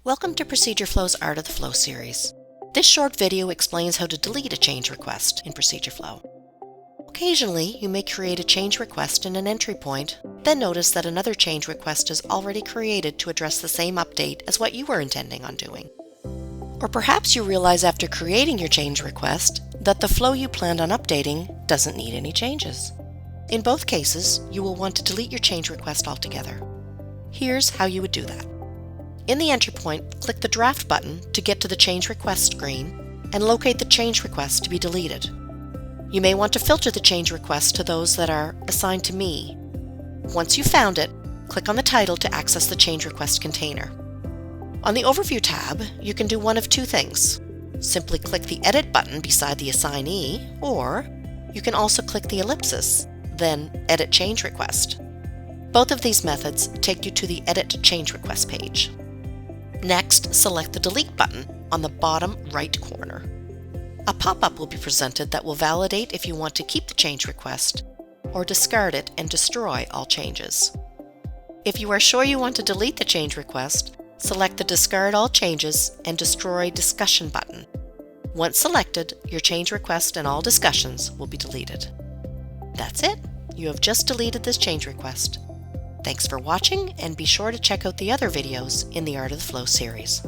Welcome to Procedureflow's Art of the Flow series. This short video explains how to delete a change request in Procedureflow. Occasionally, you may create a change request in an entry point, then notice that another change request is already created to address the same update as what you were intending on doing. Or perhaps you realize after creating your change request that the flow you planned on updating doesn't need any changes. In both cases, you will want to delete your change request altogether. Here's how you would do that. In the entry point, click the Draft button to get to the Change Request screen and locate the change request to be deleted. You may want to filter the change request to those that are assigned to me. Once you've found it, click on the title to access the change request container. On the Overview tab, you can do one of two things. Simply click the Edit button beside the assignee, or you can also click the ellipsis, then Edit Change Request. Both of these methods take you to the Edit Change Request page. Next, select the Delete button on the bottom right corner. A pop-up will be presented that will validate if you want to keep the change request or discard it and destroy all changes. If you are sure you want to delete the change request, select the Discard All Changes and Destroy Discussion button. Once selected, your change request and all discussions will be deleted. That's it. You have just deleted this change request. Thanks for watching, and be sure to check out the other videos in the Art of the Flow series.